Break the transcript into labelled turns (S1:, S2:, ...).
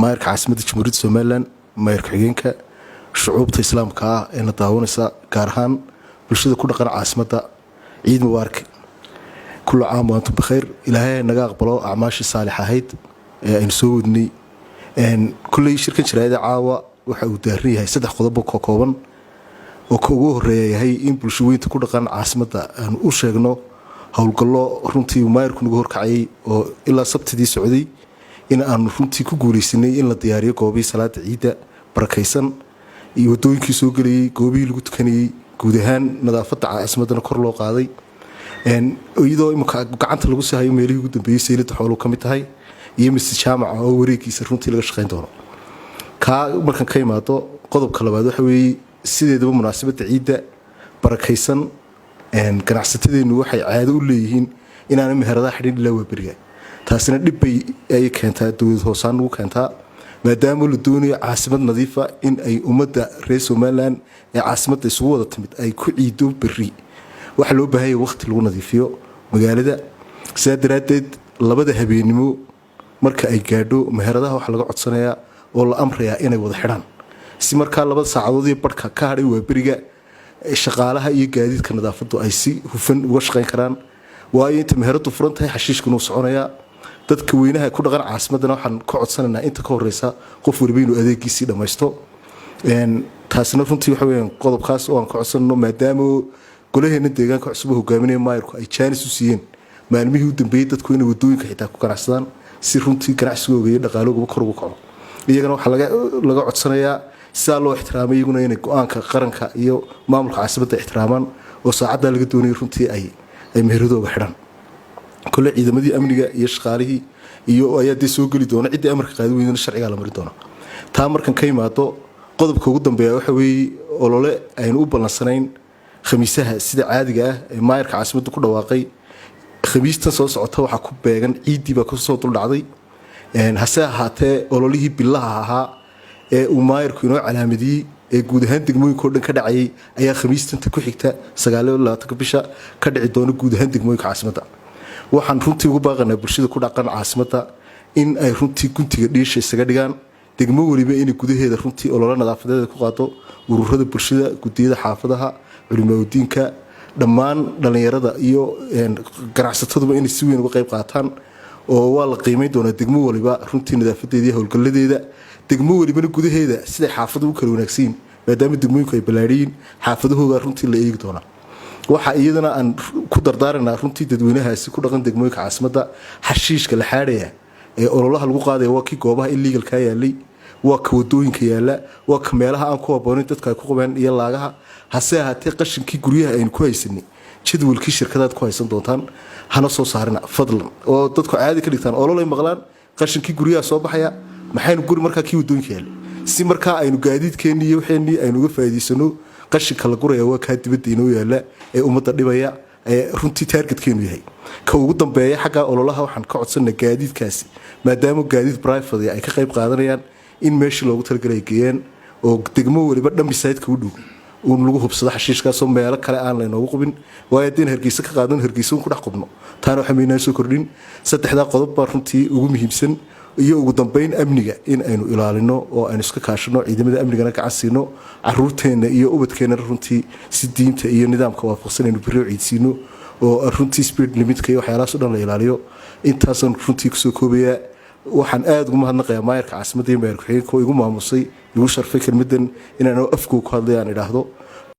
S1: maayarka caasimadda jamhuuriyadda Somaliland maayarka xigeenka shucuubta islaamka ah ee la daawanaysa gaar ahaan bulshada ku dhaqan caasimadda ciid mubaarak kullu caam wa antum bikhair ilaahay naga aqbalo acmaashii saalix ahayd ee aynu soo wadnay kulley shirkan jiraayada caawa waxa uu daaran yahay saddex qodob oo kooban oo ka ugu horeeya yahay in bulsho weynta ku dhaqan caasimadda aan u sheegno howlgallo runtii maayarku nagu horkacay oo ilaa sabtidii socday in aan runtii ku guuleysanay in la diyaariyo goobihii salaada ciidda barakaysan iyo wadooyinkii soo gelayay goobihii lagu tukanayay guud ahaan nadaafadda caasimaddana kor loo qaaday iyadoo imika gacanta lagu sii hayo meelihii ugu dambeeyey saylada xooluhu ka mid tahay iyo masjid jaamaca oo wareegiisa runtii laga shaqayn doono kaa markan ka imaado qodobka labaad waxa weeye sideedaba munaasabadda ciidda barakaysan ganacsatadeennu waxay caado u leeyihiin inaana meheradaha xidhin ilaa waaberiga taasina dhibbay ay keentaa dowlad hoosaan ugu keentaa maadaama la doonayo caasimad nadiifa in ay ummadda reer Somaliland ee caasimadda isugu wada timid ay ku ciido berri waxa loo baahan yahay waqti lagu nadiifiyo magaalada sidaa daraadeed labada habeenimo marka ay gaadho meheradaha waxa laga codsanayaa oo la amrayaa inay wada xidhaan si markaa labada saacadood iyo barhka ka hadhay waaberiga shaqaalaha iyo gaadiidka nadaafaddu ay si hufan uga shaqayn karaan waayo inta meheradu furan tahay xashiishkuna uu soconayaa dadka weynaha ku dhaqan caasimaddana waxaan ka codsanaynaa inta ka horeysa qof waliba inuu adeegiisii dhammaysto taasina runtii waxa weeyaan qodobkaas oo aan ka codsanno maadaama golaheena deegaanka cusub hogaaminaya maayarku ay jaanis u siiyeen maalmihii u dambeeyey dadku inay wadooyinka xitaa ku ganacsadaan si runtii ganacsigooga iyo dhaqaalooga kor ugu kaco iyagana waxaa laga codsanayaa sidaa loo ixtiraamay iyaguna inay go-aanka qaranka iyo maamulka caasimadda ixtiraamaan oo saacaddaa laga doonayay runtii ay meheradooga xidhaan kole ciidamadii amniga iyo shaqaalihii iyo ayaa dee soo geli doona ciddii amarka qaadi weydana sharcigaa la mari doona taa markan ka imaado qodobka ugu dambeeya waxa weeye olole aynu u ballansanayn khamiisaha sida caadiga ah ee maayarka caasimadda ku dhawaaqay khamiistan soo socota waxaa ku beegan ciiddii baa kasoo duldhacday hase ahaatee ololihii billaha ahaa ee uu maayarku inoo calaamadiyey ee guud ahaan degmooyinka oo dhan ka dhacayay ayaa khamiistanta ku xigta 29 bisha ka dhici doona guud ahaan degmooyinka caasimadda waxaan runtii ugu baaqanaa bulshada ku dhaqan caasimadda in ay runtii guntiga dhiisha isaga dhigaan degmo waliba inay gudaheeda runtii olole nadaafadeed ku qaado ururada bulshada gudiyada xaafadaha culimadiinka dhammaan dhalinyarada iyo ganacsataduba inay si weyn uga qayb qaataan oo waa la qiimeyn doonaa degmo waliba runtii nadaafadeeda iyo howlgalladeeda degmo walibana gudaheeda siday xaafaduhu u kala wanaagsan maadaama degmooyinku ay ballaadhiyiin xaafadahooda runtii la eegi doonaa waxa iyadana aan ku dardaaranaa runtii dadweynahaasi ku dhaqan degmooyinka caasimadda xashiishka la xaadhaya ee ololaha lagu qaadaya waa kii goobaha illegalka yaalay waa ka wadooyinka yaala waa ka meelaha aan ku haboonin dadka ay ku qabeen iyo laagaha hase ahaatee qashinkii guryaha aynu ku haysanay jadwalkii shirkadaad ku haysan doontaan hana soo saarina fadlan oo dadku caadi ka dhigtaan ololay maqlaan qashinkii guryaha soo baxaya maxaynu guri markaa kii wadooyinka yaalay si markaa aynu gaadiidkeennii iyo waxeenii aynu uga faa'iidaysano qashinka la guraya waa kaa dibadda inoo yaala ee ummadda dhibaya ee runtii taargetkeenu yahay ka ugu dambeeya xagga ololaha waxaan ka codsanay gaadiidkaasi maadaama gaadiid private ay ka qayb qaadanayaan in meeshii loogu talagalay geeyeen oo degmo waliba dhambisayidka u dhow uun lagu hubsado xashiishkaasoo meelo kale aan laynoogu qubin waayo haddii hargeysa ka qaadan hargeysa un ku dhex qubno taana waxaa maynaa soo kordhin saddexdaa qodob baa runtii ugu muhiimsan iyo ugu dambeyn amniga in aynu ilaalino oo aynu iska kaashano ciidamada amnigana gacan siino caruurteenna iyo ubadkeennana runtii si diinta iyo nidaamka waafaqsan aynu berri ciidsiino oo runtii speed limitka iyo waxyaalahaas o dhan la ilaaliyo intaasaan runtii kusoo koobayaa waxaan aad ugu mahadnaqayaa maayarka caasimadda iyo maayarka xigeenka oo igu maamusay igu sharfay kelmaddan inaan afkooga ku hadlay aan idhaahdo